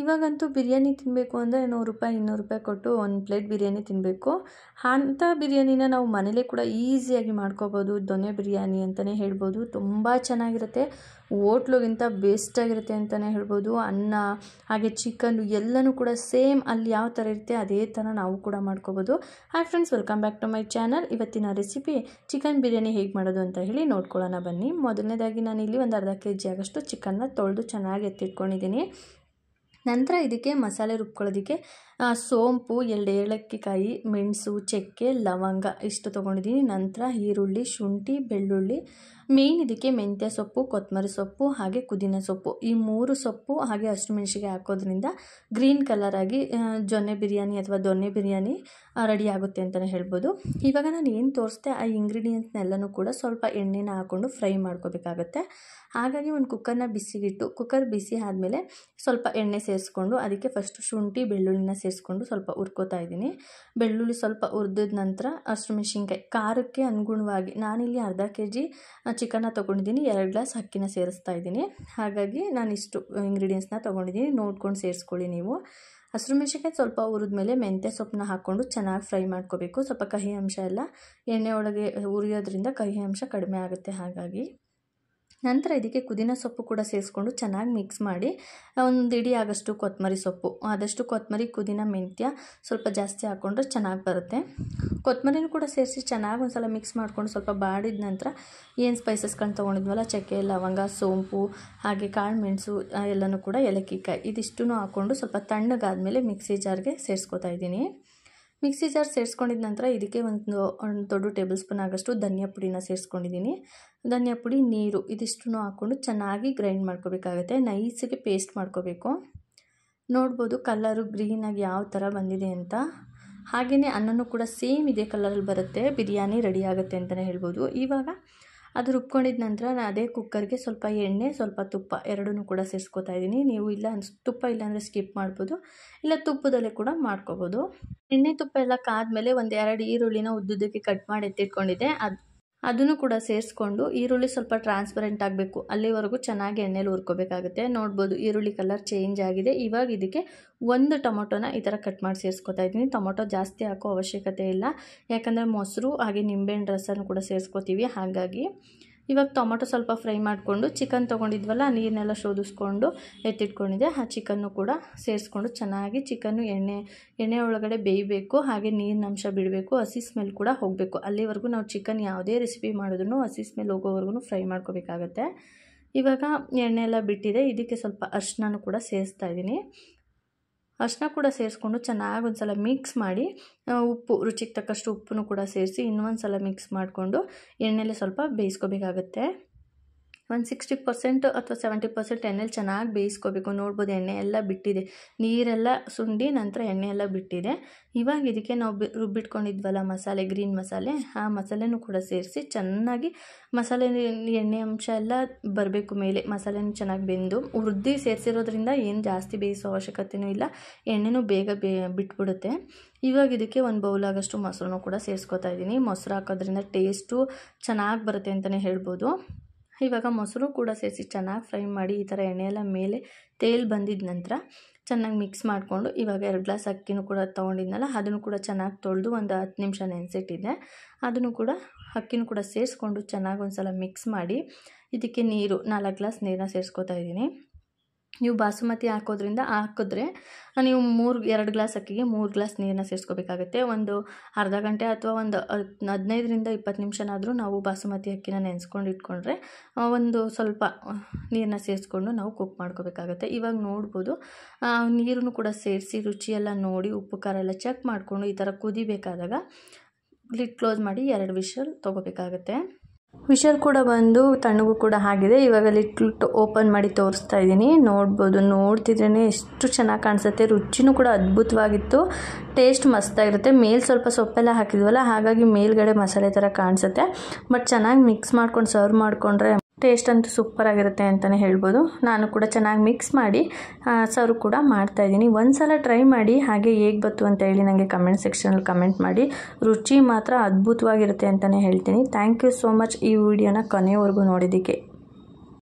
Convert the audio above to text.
ಇವಾಗಂತೂ ಬಿರಿಯಾನಿ ತಿನ್ನಬೇಕು ಅಂದರೆ 100 ರೂಪಾಯಿ 200 ರೂಪಾಯಿ ಕೊಟ್ಟು ಒಂದು ಪ್ಲೇಟ್ ಬಿರಿಯಾನಿ ತಿನ್ನಬೇಕು. ಅಂಥ ಬಿರಿಯಾನಿನ ನಾವು ಮನೇಲೇ ಕೂಡ ಈಸಿಯಾಗಿ ಮಾಡ್ಕೋಬೋದು. ದೊನೆ ಬಿರಿಯಾನಿ ಅಂತಲೇ ಹೇಳ್ಬೋದು. ತುಂಬ ಚೆನ್ನಾಗಿರುತ್ತೆ, ಹೋಟ್ಲುಗಿಂತ ಬೆಸ್ಟಾಗಿರುತ್ತೆ ಅಂತಲೇ ಹೇಳ್ಬೋದು. ಅನ್ನ ಹಾಗೆ ಚಿಕನ್ ಎಲ್ಲನೂ ಕೂಡ ಸೇಮ್ ಅಲ್ಲಿ ಯಾವ ಥರ ಇರುತ್ತೆ ಅದೇ ಥರ ನಾವು ಕೂಡ ಮಾಡ್ಕೋಬೋದು. Hi friends, welcome back to my channel. ಇವತ್ತಿನ ರೆಸಿಪಿ ಚಿಕನ್ ಬಿರಿಯಾನಿ ಹೇಗೆ ಮಾಡೋದು ಅಂತ ಹೇಳಿ ನೋಡ್ಕೊಳ್ಳೋಣ ಬನ್ನಿ. ಮೊದಲನೇದಾಗಿ ನಾನಿಲ್ಲಿ ಒಂದು ಅರ್ಧ kg ಆಗಷ್ಟು ಚಿಕನ್ನ ತೊಳೆದು ಚೆನ್ನಾಗಿ ಎತ್ತಿಟ್ಕೊಂಡಿದ್ದೀನಿ. ನಂತರ ಇದಕ್ಕೆ ಮಸಾಲೆ ರುಬ್ಕೊಳ್ಳೋದಕ್ಕೆ ಸೋಂಪು, 2 ಏಲಕ್ಕಿಕಾಯಿ, ಮೆಣಸು, ಚಕ್ಕೆ, ಲವಂಗ ಇಷ್ಟು ತೊಗೊಂಡಿದ್ದೀನಿ. ನಂತರ ಈರುಳ್ಳಿ, ಶುಂಠಿ, ಬೆಳ್ಳುಳ್ಳಿ, ಮೇಯ್ನ್ ಇದಕ್ಕೆ ಮೆಂತ್ಯ ಸೊಪ್ಪು, ಕೊತ್ತಂಬರಿ ಸೊಪ್ಪು ಹಾಗೆ ಪುದೀನ ಸೊಪ್ಪು, ಈ 3 ಸೊಪ್ಪು ಹಾಗೆ ಹಸಿಮೆಣಸಿಗೆ ಹಾಕೋದ್ರಿಂದ ಗ್ರೀನ್ ಕಲರ್ ಆಗಿ ಜೊನ್ನೆ ಬಿರಿಯಾನಿ ಅಥವಾ ದೊನ್ನೆ ಬಿರಿಯಾನಿ ರೆಡಿ ಆಗುತ್ತೆ ಅಂತಲೇ ಹೇಳ್ಬೋದು. ಇವಾಗ ನಾನು ಏನು ತೋರಿಸ್ದೆ ಆ ಇಂಗ್ರೀಡಿಯೆಂಟ್ಸ್ನೆಲ್ಲನೂ ಕೂಡ ಸ್ವಲ್ಪ ಎಣ್ಣೆನ ಹಾಕ್ಕೊಂಡು ಫ್ರೈ ಮಾಡ್ಕೋಬೇಕಾಗತ್ತೆ. ಹಾಗಾಗಿ ಒಂದು ಕುಕ್ಕರ್ನ ಬಿಸಿಗಿಟ್ಟು, ಕುಕ್ಕರ್ ಬಿಸಿ ಆದಮೇಲೆ ಸ್ವಲ್ಪ ಎಣ್ಣೆ ಸೇರಿಸ್ಕೊಂಡು ಅದಕ್ಕೆ ಫಸ್ಟು ಶುಂಠಿ ಬೆಳ್ಳುಳ್ಳಿನ ಸೇರಿಸ್ಕೊಂಡು ಸ್ವಲ್ಪ ಹುರ್ಕೋತಾ ಇದ್ದೀನಿ. ಬೆಳ್ಳುಳ್ಳಿ ಸ್ವಲ್ಪ ಹುರಿದ ನಂತರ ಹಸಿಮೆಣಸಿನ್ಕಾಯಿ ಖಾರಕ್ಕೆ ಅನುಗುಣವಾಗಿ ನಾನಿಲ್ಲಿ ಅರ್ಧ kg ಚಿಕನ್ನ ತೊಗೊಂಡಿದ್ದೀನಿ, 2 ಗ್ಲಾಸ್ ಅಕ್ಕಿನ ಸೇರಿಸ್ತಾ ಇದ್ದೀನಿ. ಹಾಗಾಗಿ ನಾನು ಇಷ್ಟು ಇಂಗ್ರೀಡಿಯೆಂಟ್ಸ್ನ ತೊಗೊಂಡಿದ್ದೀನಿ, ನೋಡ್ಕೊಂಡು ಸೇರಿಸ್ಕೊಳ್ಳಿ ನೀವು. ಹಸಿಮೆಣಸಿನ್ಕಾಯಿ ಸ್ವಲ್ಪ ಹುರಿದ್ಮೇಲೆ ಮೆಂತ್ಯ ಸೊಪ್ಪನ್ನ ಹಾಕ್ಕೊಂಡು ಚೆನ್ನಾಗಿ ಫ್ರೈ ಮಾಡ್ಕೋಬೇಕು. ಸ್ವಲ್ಪ ಕಹಿ ಅಂಶ ಎಲ್ಲ ಎಣ್ಣೆ ಒಳಗೆ ಹುರಿಯೋದ್ರಿಂದ ಕಹಿ ಅಂಶ ಕಡಿಮೆ ಆಗುತ್ತೆ. ಹಾಗಾಗಿ ನಂತರ ಇದಕ್ಕೆ ಪುದೀನ ಸೊಪ್ಪು ಕೂಡ ಸೇರಿಸ್ಕೊಂಡು ಚೆನ್ನಾಗಿ ಮಿಕ್ಸ್ ಮಾಡಿ, ಒಂದು ಇಡೀ ಆಗಷ್ಟು ಕೊತ್ತಂಬರಿ ಸೊಪ್ಪು, ಆದಷ್ಟು ಕೊತ್ತಂಬರಿ, ಪುದೀನ, ಮೆಂತ್ಯ ಸ್ವಲ್ಪ ಜಾಸ್ತಿ ಹಾಕ್ಕೊಂಡ್ರೆ ಚೆನ್ನಾಗಿ ಬರುತ್ತೆ. ಕೊತ್ತಂಬರಿನೂ ಕೂಡ ಸೇರಿಸಿ ಚೆನ್ನಾಗಿ ಒಂದು ಸಲ ಮಿಕ್ಸ್ ಮಾಡ್ಕೊಂಡು ಸ್ವಲ್ಪ ಬಾಡಿದ ನಂತರ ಏನು ಸ್ಪೈಸಸ್ಗಳನ್ನ ತೊಗೊಂಡಿದ್ವಲ್ಲ, ಚಕ್ಕೆ, ಲವಂಗ, ಸೋಂಪು ಹಾಗೆ ಕಾಳು ಮೆಣಸು ಎಲ್ಲನೂ ಕೂಡ ಏಲಕ್ಕಿಕಾಯಿ ಇದಿಷ್ಟೂ ಹಾಕ್ಕೊಂಡು ಸ್ವಲ್ಪ ತಣ್ಣಗಾದಮೇಲೆ ಮಿಕ್ಸಿ ಜಾರ್ಗೆ ಸೇರಿಸ್ಕೊತಾ ಇದ್ದೀನಿ. ಮಿಕ್ಸಿ ಜಾರ್ ಸೇರಿಸ್ಕೊಂಡಿದ ನಂತರ ಇದಕ್ಕೆ ಒಂದು ದೊಡ್ಡ ಟೇಬಲ್ ಸ್ಪೂನ್ ಆಗಷ್ಟು ಧನಿಯಾ ಪುಡಿನ ಸೇರಿಸ್ಕೊಂಡಿದ್ದೀನಿ. ಧನಿಯಾ ಪುಡಿ, ನೀರು ಇದಿಷ್ಟನ್ನು ಹಾಕ್ಕೊಂಡು ಚೆನ್ನಾಗಿ ಗ್ರೈಂಡ್ ಮಾಡ್ಕೋಬೇಕಾಗತ್ತೆ. ನೈಸಿಗೆ ಪೇಸ್ಟ್ ಮಾಡ್ಕೋಬೇಕು. ನೋಡ್ಬೋದು ಕಲರು ಗ್ರೀನಾಗಿ ಯಾವ ಥರ ಬಂದಿದೆ ಅಂತ. ಹಾಗೆಯೇ ಅನ್ನನೂ ಕೂಡ ಸೇಮ್ ಇದೇ ಕಲರಲ್ಲಿ ಬರುತ್ತೆ, ಬಿರಿಯಾನಿ ರೆಡಿ ಆಗುತ್ತೆ ಅಂತಲೇ ಹೇಳ್ಬೋದು. ಇವಾಗ ಅದು ರುಬ್ಕೊಂಡಿದ ನಂತರ ನಾನು ಅದೇ ಕುಕ್ಕರ್ಗೆ ಸ್ವಲ್ಪ ಎಣ್ಣೆ, ಸ್ವಲ್ಪ ತುಪ್ಪ ಎರಡನ್ನೂ ಕೂಡ ಸೇರಿಸ್ಕೊತಾ ಇದ್ದೀನಿ. ನೀವು ತುಪ್ಪ ಇಲ್ಲಾಂದರೆ ಸ್ಕಿಪ್ ಮಾಡ್ಬೋದು, ಇಲ್ಲ ತುಪ್ಪದಲ್ಲೇ ಕೂಡ ಮಾಡ್ಕೋಬೋದು. ಎಣ್ಣೆ ತುಪ್ಪ ಎಲ್ಲ ಕಾದ್ಮೇಲೆ ಒಂದು 2 ಈರುಳ್ಳಿನ ಉದ್ದುದ್ದಕ್ಕೆ ಕಟ್ ಮಾಡಿ ಎತ್ತಿಟ್ಕೊಂಡಿದ್ದೆ, ಅದನ್ನು ಕೂಡ ಸೇರಿಸ್ಕೊಂಡು ಈರುಳ್ಳಿ ಸ್ವಲ್ಪ ಟ್ರಾನ್ಸ್ಪರೆಂಟ್ ಆಗಬೇಕು ಅಲ್ಲಿವರೆಗೂ ಚೆನ್ನಾಗಿ ಎಣ್ಣೆಲಿ ಹುರ್ಕೋಬೇಕಾಗುತ್ತೆ. ನೋಡ್ಬೋದು ಈರುಳ್ಳಿ ಕಲರ್ ಚೇಂಜ್ ಆಗಿದೆ. ಇವಾಗ ಇದಕ್ಕೆ 1 ಟೊಮೊಟೊನ ಈ ಥರ ಕಟ್ ಮಾಡಿ ಸೇರಿಸ್ಕೊತಾ ಇದ್ದೀನಿ. ಟೊಮೊಟೊ ಜಾಸ್ತಿ ಹಾಕೋ ಅವಶ್ಯಕತೆ ಇಲ್ಲ, ಯಾಕಂದರೆ ಮೊಸರು ಹಾಗೆ ನಿಂಬೆಹಣ್ಣು ರಸನೂ ಕೂಡ ಸೇರಿಸ್ಕೊತೀವಿ. ಹಾಗಾಗಿ ಇವಾಗ ಟೊಮೊಟೊ ಸ್ವಲ್ಪ ಫ್ರೈ ಮಾಡಿಕೊಂಡು ಚಿಕನ್ ತೊಗೊಂಡಿದ್ವಲ್ಲ, ನೀರನ್ನೆಲ್ಲ ಶೋಧಿಸ್ಕೊಂಡು ಎತ್ತಿಟ್ಕೊಂಡಿದ್ದೆ, ಆ ಚಿಕನ್ನು ಕೂಡ ಸೇರಿಸ್ಕೊಂಡು ಚೆನ್ನಾಗಿ ಚಿಕನ್ನು ಎಣ್ಣೆ ಒಳಗಡೆ ಬೇಯಬೇಕು. ಹಾಗೆ ನೀರಿನ ಅಂಶ ಬಿಡಬೇಕು, ಹಸಿ ಸ್ಮೆಲ್ ಕೂಡ ಹೋಗಬೇಕು. ಅಲ್ಲಿವರೆಗೂ ನಾವು ಚಿಕನ್ ಯಾವುದೇ ರೆಸಿಪಿ ಮಾಡಿದ್ರೂ ಹಸಿ ಸ್ಮೆಲ್ ಹೋಗೋವರೆಗೂ ಫ್ರೈ ಮಾಡ್ಕೋಬೇಕಾಗತ್ತೆ. ಇವಾಗ ಎಣ್ಣೆ ಎಲ್ಲ ಬಿಟ್ಟಿದೆ, ಇದಕ್ಕೆ ಸ್ವಲ್ಪ ಅರಿಶಿನನೂ ಕೂಡ ಸೇರಿಸ್ತಾ ಇದ್ದೀನಿ. ಅರಿಶಿನ ಕೂಡ ಸೇರಿಸ್ಕೊಂಡು ಚೆನ್ನಾಗಿ ಒಂದು ಸಲ ಮಿಕ್ಸ್ ಮಾಡಿ, ಉಪ್ಪು ರುಚಿಗೆ ತಕ್ಕಷ್ಟು ಉಪ್ಪನ್ನು ಕೂಡ ಸೇರಿಸಿ ಇನ್ನೊಂದು ಸಲ ಮಿಕ್ಸ್ ಮಾಡಿಕೊಂಡು ಎಣ್ಣೆಲೆ ಸ್ವಲ್ಪ ಬೇಯಿಸ್ಕೋಬೇಕಾಗತ್ತೆ. ಒಂದು 60% ಅಥವಾ 70% ಎಣ್ಣೆಲಿ ಚೆನ್ನಾಗಿ ಬೇಯಿಸ್ಕೋಬೇಕು. ನೋಡ್ಬೋದು ಎಣ್ಣೆ ಎಲ್ಲ ಬಿಟ್ಟಿದೆ, ನೀರೆಲ್ಲ ಸುಂಡಿ ನಂತರ ಎಣ್ಣೆ ಎಲ್ಲ ಬಿಟ್ಟಿದೆ. ಇವಾಗ ಇದಕ್ಕೆ ನಾವು ರುಬ್ಬಿಟ್ಕೊಂಡಿದ್ವಲ್ಲ ಮಸಾಲೆ, ಗ್ರೀನ್ ಮಸಾಲೆ, ಆ ಮಸಾಲೆನೂ ಕೂಡ ಸೇರಿಸಿ ಚೆನ್ನಾಗಿ ಮಸಾಲೆ ಎಣ್ಣೆ ಅಂಶ ಎಲ್ಲ ಬರಬೇಕು ಮೇಲೆ, ಮಸಾಲೆನೂ ಚೆನ್ನಾಗಿ ಬೆಂದು ಹುರಿದು ಸೇರಿಸಿರೋದ್ರಿಂದ ಏನು ಜಾಸ್ತಿ ಬೇಯಿಸೋ ಅವಶ್ಯಕತೆಯೂ ಇಲ್ಲ, ಎಣ್ಣೆನೂ ಬೇಗ ಬಿಟ್ಬಿಡುತ್ತೆ. ಇವಾಗ ಇದಕ್ಕೆ ಒಂದು ಬೌಲ್ ಆಗಷ್ಟು ಮೊಸರನ್ನು ಕೂಡ ಸೇರಿಸ್ಕೊತಾ ಇದ್ದೀನಿ. ಮೊಸರು ಹಾಕೋದ್ರಿಂದ ಟೇಸ್ಟು ಚೆನ್ನಾಗಿ ಬರುತ್ತೆ ಅಂತಲೇ ಹೇಳ್ಬೋದು. ಇವಾಗ ಮೊಸರು ಕೂಡ ಸೇರಿಸಿ ಚೆನ್ನಾಗಿ ಫ್ರೈ ಮಾಡಿ ಈ ಥರ ಎಣ್ಣೆಯೆಲ್ಲ ಮೇಲೆ ತೇಲ್ ಬಂದಿದ ನಂತರ ಚೆನ್ನಾಗಿ ಮಿಕ್ಸ್ ಮಾಡಿಕೊಂಡು, ಇವಾಗ 2 ಗ್ಲಾಸ್ ಅಕ್ಕಿನೂ ಕೂಡ ತೊಗೊಂಡಿದ್ನಲ್ಲ ಅದನ್ನು ಕೂಡ ಚೆನ್ನಾಗಿ ತೊಳೆದು ಒಂದು 10 ನಿಮಿಷ ನೆನೆಸಿಟ್ಟಿದ್ದೆ, ಅದನ್ನು ಕೂಡ ಅಕ್ಕಿನೂ ಕೂಡ ಸೇರಿಸ್ಕೊಂಡು ಚೆನ್ನಾಗಿ ಒಂದು ಸಲ ಮಿಕ್ಸ್ ಮಾಡಿ ಇದಕ್ಕೆ ನೀರು 4 ಗ್ಲಾಸ್ ನೀರನ್ನ ಸೇರಿಸ್ಕೊತಾ ಇದ್ದೀನಿ. ನೀವು ಬಾಸುಮತಿ ಹಾಕಿದ್ರೆ ನೀವು 2 ಗ್ಲಾಸ್ ಅಕ್ಕಿಗೆ 3 ಗ್ಲಾಸ್ ನೀರನ್ನ ಸೇರಿಸ್ಕೋಬೇಕಾಗುತ್ತೆ. ಒಂದು ಅರ್ಧ ಗಂಟೆ ಅಥವಾ ಒಂದು 15ರಿಂದ 20 ನಿಮಿಷನಾದರೂ ನಾವು ಬಾಸುಮತಿ ಅಕ್ಕಿನ ನೆನೆಸ್ಕೊಂಡು ಇಟ್ಕೊಂಡ್ರೆ ಒಂದು ಸ್ವಲ್ಪ ನೀರನ್ನ ಸೇರಿಸ್ಕೊಂಡು ನಾವು ಕುಕ್ ಮಾಡ್ಕೋಬೇಕಾಗುತ್ತೆ. ಇವಾಗ ನೋಡ್ಬೋದು ನೀರನ್ನು ಕೂಡ ಸೇರಿಸಿ ರುಚಿಯೆಲ್ಲ ನೋಡಿ ಉಪ್ಪು ಖಾರ ಎಲ್ಲ ಚೆಕ್ ಮಾಡಿಕೊಂಡು ಈ ಥರ ಕುದಿಬೇಕಾದಾಗ ಲಿಡ್ ಕ್ಲೋಸ್ ಮಾಡಿ 2 ವಿಷಲ್ ತೊಗೋಬೇಕಾಗತ್ತೆ. ವಿಷಲ್ ಕೂಡ ಬಂದು ತಣ್ಣಗೂ ಕೂಡ ಆಗಿದೆ. ಇವಾಗ ಲಿಡ್ ಓಪನ್ ಮಾಡಿ ತೋರಿಸ್ತಾ ಇದ್ದೀನಿ. ನೋಡ್ಬೋದು, ನೋಡ್ತಿದ್ರೇ ಎಷ್ಟು ಚೆನ್ನಾಗಿ ಕಾಣಿಸುತ್ತೆ. ರುಚಿನೂ ಕೂಡ ಅದ್ಭುತವಾಗಿತ್ತು, ಟೇಸ್ಟ್ ಮಸ್ತಾಗಿರುತ್ತೆ. ಮೇಲೆ ಸ್ವಲ್ಪ ಸೊಪ್ಪೆಲ್ಲ ಹಾಕಿದ್ವಲ್ಲ, ಹಾಗಾಗಿ ಮೇಲ್ಗಡೆ ಮಸಾಲೆ ಥರ ಕಾಣಿಸುತ್ತೆ. ಬಟ್ ಚೆನ್ನಾಗಿ ಮಿಕ್ಸ್ ಮಾಡ್ಕೊಂಡು ಸರ್ವ್ ಮಾಡಿಕೊಂಡ್ರೆ ಟೇಸ್ಟ್ ಅಂತೂ ಸೂಪರಾಗಿರುತ್ತೆ ಅಂತಲೇ ಹೇಳ್ಬೋದು. ನಾನು ಕೂಡ ಚೆನ್ನಾಗಿ ಮಿಕ್ಸ್ ಮಾಡಿ ಸರ್ವ್ ಕೂಡ ಮಾಡ್ತಾಯಿದ್ದೀನಿ. ಒಂದು ಸಲ ಟ್ರೈ ಮಾಡಿ, ಹಾಗೆ ಹೇಗೆ ಬಂತು ಅಂತ ಹೇಳಿ ನನಗೆ ಕಮೆಂಟ್ ಸೆಕ್ಷನಲ್ಲಿ ಕಮೆಂಟ್ ಮಾಡಿ. ರುಚಿ ಮಾತ್ರ ಅದ್ಭುತವಾಗಿರುತ್ತೆ ಅಂತಲೇ ಹೇಳ್ತೀನಿ. ಥ್ಯಾಂಕ್ ಯು ಸೋ ಮಚ್ ಈ ವಿಡಿಯೋನ ಕೊನೆಯವರೆಗೂ ನೋಡಿದ್ದಕ್ಕೆ.